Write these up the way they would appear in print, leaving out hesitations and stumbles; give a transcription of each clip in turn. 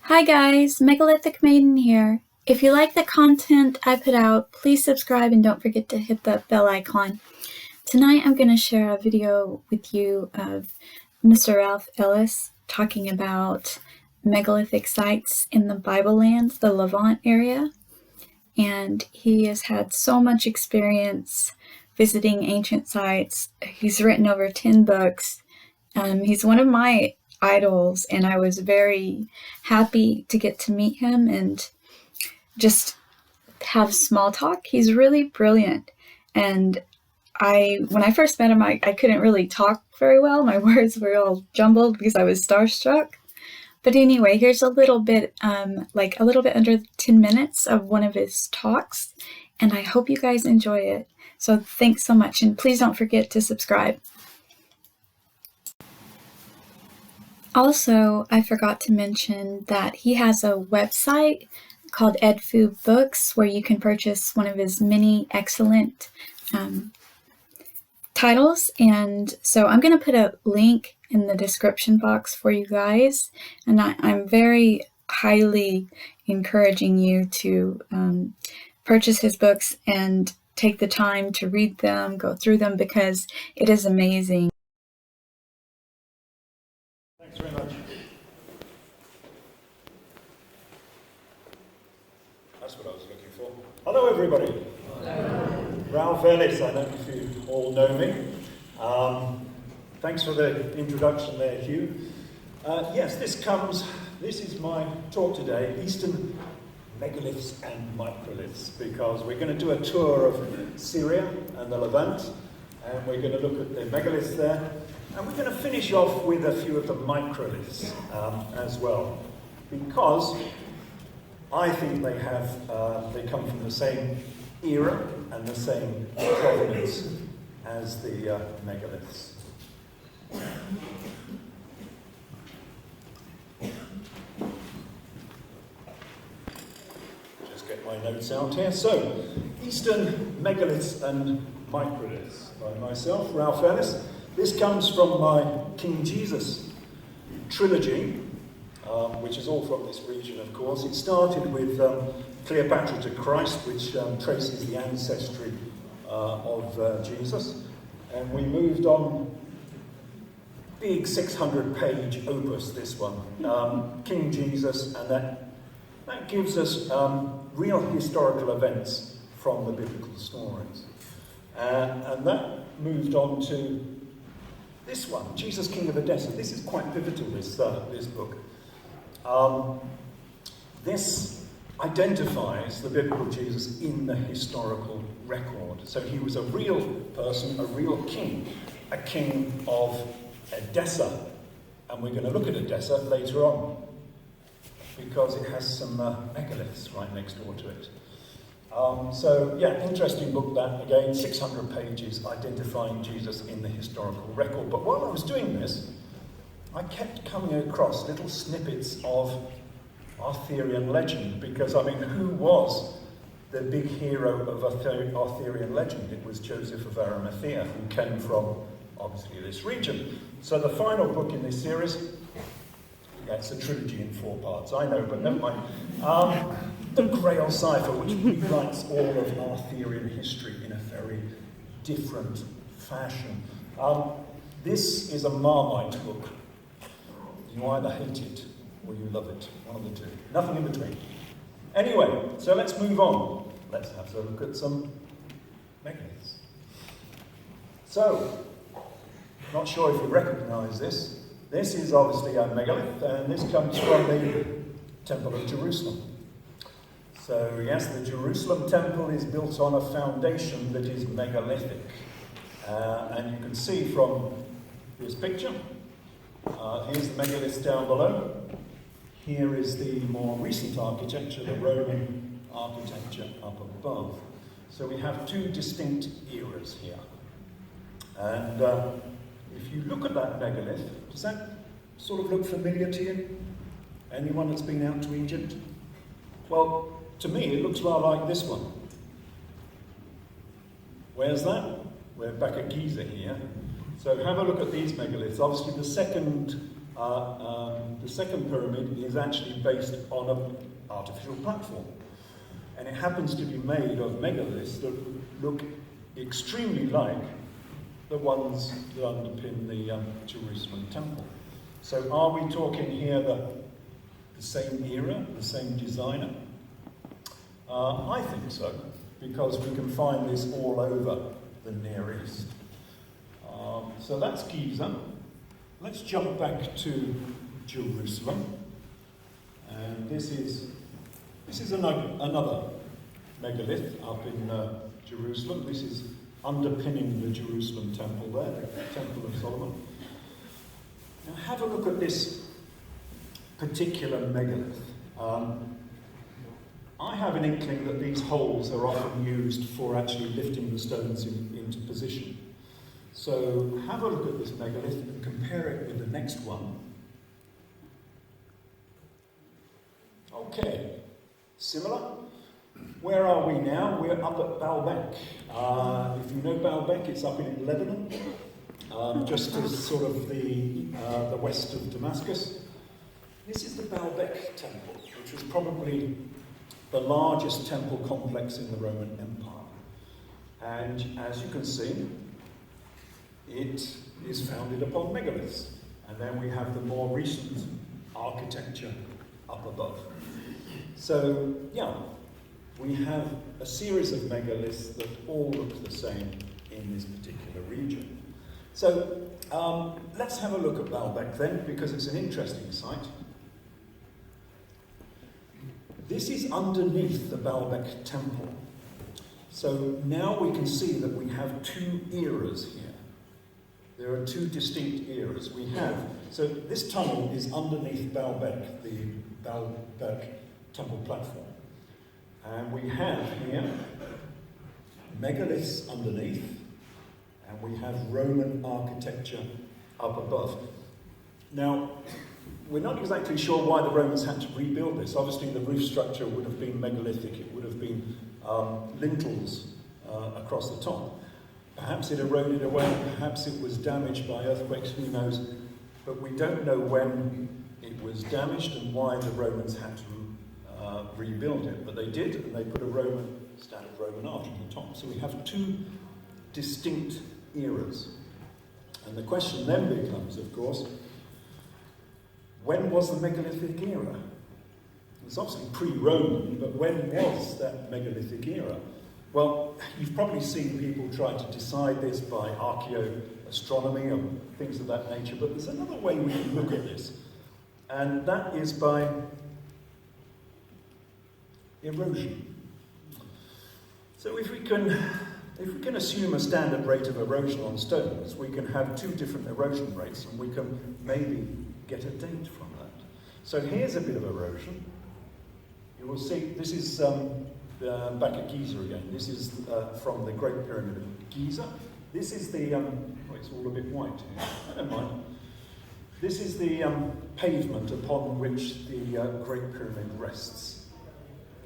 Hi guys, Megalithic Maiden here. If you like the content I put out, please subscribe and don't forget to hit the bell icon. Tonight I'm going to share a video with you of Mr. Ralph Ellis talking about megalithic sites in the Bible land, the Levant area. And he has had so much experience visiting ancient sites. He's written over 10 books. He's one of my idols, and I was very happy to get to meet him and just have small talk. He's really brilliant, and when I first met him, I couldn't really talk very well. My words were all jumbled because I was starstruck. But anyway, here's a little bit, like a little bit under 10 minutes of one of his talks, and I hope you guys enjoy it. So thanks so much, and please don't forget to subscribe. Also, I forgot to mention that he has a website called EdFu Books where you can purchase one of his many excellent titles. And so I'm going to put a link in the description box for you guys. And I'm very highly encouraging you to purchase his books and take the time to read them, go through them, because it is amazing. Thanks very much. That's what I was looking for. Hello, everybody. Hello. Ralph Ellis, I don't know if you all know me. Thanks for the introduction there, Hugh. Yes, this is my talk today, Eastern Megaliths and Microliths, because we're going to do a tour of Syria and the Levant, and we're going to look at the megaliths there. And we're going to finish off with a few of the microliths as well, because I think they come from the same era and the same provenance as the megaliths. Just get my notes out here. So, Eastern Megaliths and Microliths by myself, Ralph Ellis. This comes from my King Jesus trilogy, which is all from this region, of course. It started with Cleopatra to Christ, which traces the ancestry of Jesus. And we moved on, big 600-page opus, this one, King Jesus, and that gives us real historical events from the biblical stories. And that moved on to this one, Jesus, King of Edessa. This is quite pivotal, this book. This identifies the biblical Jesus in the historical record. So he was a real person, a real king, a king of Edessa. And we're going to look at Edessa later on, because it has some megaliths right next door to it. So, yeah, interesting book that, again, 600 pages identifying Jesus in the historical record. But while I was doing this, I kept coming across little snippets of Arthurian legend, because, I mean, who was the big hero of Arthurian legend? It was Joseph of Arimathea, who came from, obviously, this region. So the final book in this series, yeah, it's a trilogy in 4 parts, I know, but never mind. The Grail Cipher, which rewrites all of Arthurian history in a very different fashion. This is a Marmite book. You either hate it or you love it, one of the two. Nothing in between. Anyway, so let's move on. Let's have a look at some megaliths. So, not sure if you recognise this. This is obviously a megalith, and this comes from the Temple of Jerusalem. So yes, the Jerusalem temple is built on a foundation that is megalithic. And you can see from this picture, here's the megaliths down below. Here is the more recent architecture, the Roman architecture up above. So we have 2 distinct eras here. And if you look at that megalith, does that sort of look familiar to you? Anyone that's been out to Egypt? Well, to me, it looks a lot like this one. Where's that? We're back at Giza here. So have a look at these megaliths. Obviously, the second the second pyramid is actually based on an artificial platform. And it happens to be made of megaliths that look extremely like the ones that underpin the Jerusalem temple. So are we talking here the same era, the same designer? I think so, because we can find this all over the Near East. So that's Giza. Let's jump back to Jerusalem. And this is another megalith up in Jerusalem. This is underpinning the Jerusalem temple there, the Temple of Solomon. Now have a look at this particular megalith. I have an inkling that these holes are often used for actually lifting the stones into position. So have a look at this megalith and compare it with the next one. Okay, similar. Where are we now? We're up at Baalbek. If you know Baalbek, it's up in Lebanon, just to sort of the west of Damascus. This is the Baalbek temple, which was probably the largest temple complex in the Roman Empire. And as you can see, it is founded upon megaliths. And then we have the more recent architecture up above. So, yeah, we have a series of megaliths that all look the same in this particular region. So, let's have a look at Baalbek then, because it's an interesting site. This is underneath the Baalbek temple. So now we can see that we have two eras here. There are two distinct eras. So this tunnel is underneath Baalbek, the Baalbek temple platform. And we have here megaliths underneath, and we have Roman architecture up above. Now, we're not exactly sure why the Romans had to rebuild this. Obviously, the roof structure would have been megalithic. It would have been lintels across the top. Perhaps it eroded away, perhaps it was damaged by earthquakes, who knows. But we don't know when it was damaged and why the Romans had to rebuild it. But they did, and they put a standard Roman arch on the top. So we have two distinct eras. And the question then becomes, of course, when was the megalithic era? It's obviously pre-Roman, but when was that megalithic era? Well, you've probably seen people try to decide this by archaeoastronomy and things of that nature, but there's another way we can look at this, and that is by erosion. So if we can assume a standard rate of erosion on stones, we can have two different erosion rates, and we can maybe get a date from that. So here's a bit of erosion. You will see, this is back at Giza again. This is from the Great Pyramid of Giza. This is the, it's all a bit white here, I don't mind. This is the pavement upon which the Great Pyramid rests.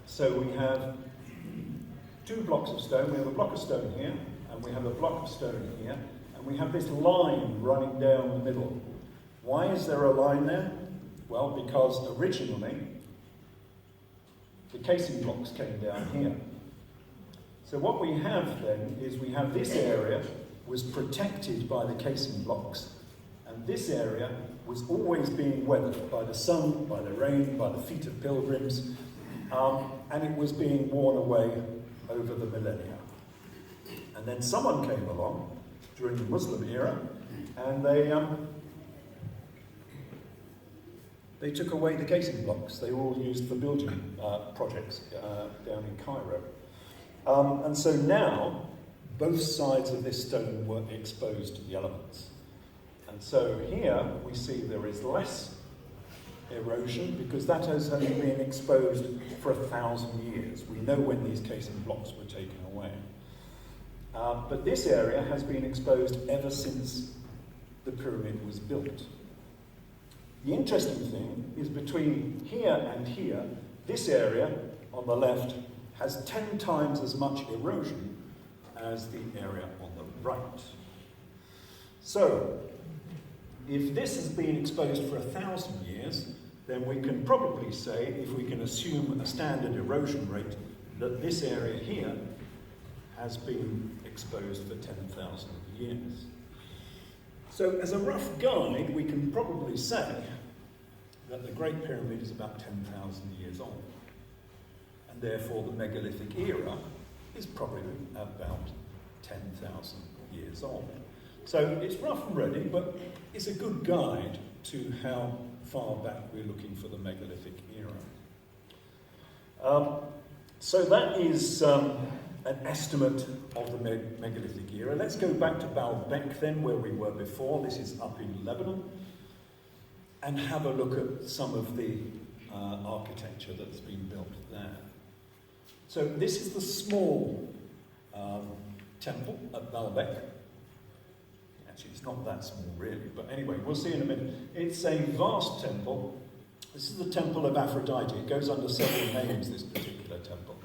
So we have two blocks of stone. We have a block of stone here, and we have a block of stone here, and we have this line running down the middle. Why is there a line there? Well, because originally the casing blocks came down here. So what we have then is we have this area was protected by the casing blocks, and this area was always being weathered by the sun, by the rain, by the feet of pilgrims, and it was being worn away over the millennia. And then someone came along during the Muslim era, and they took away the casing blocks. They were all used for building projects down in Cairo. And so now, both sides of this stone were exposed to the elements. And so here we see there is less erosion because that has only been exposed for 1,000 years. We know when these casing blocks were taken away. But this area has been exposed ever since the pyramid was built. The interesting thing is between here and here, this area on the left has 10 times as much erosion as the area on the right. So, if this has been exposed for 1,000 years, then we can probably say, if we can assume a standard erosion rate, that this area here has been exposed for 10,000 years. So as a rough guide, we can probably say that the Great Pyramid is about 10,000 years old. And therefore the megalithic era is probably about 10,000 years old. So it's rough and ready, but it's a good guide to how far back we're looking for the megalithic era. So that is an estimate of the megalithic era. Let's go back to Baalbek then, where we were before. This is up in Lebanon. And have a look at some of the architecture that's been built there. So this is the small temple at Baalbek. Actually, it's not that small really, but anyway, we'll see in a minute. It's a vast temple. This is the temple of Aphrodite. It goes under several names, this particular temple.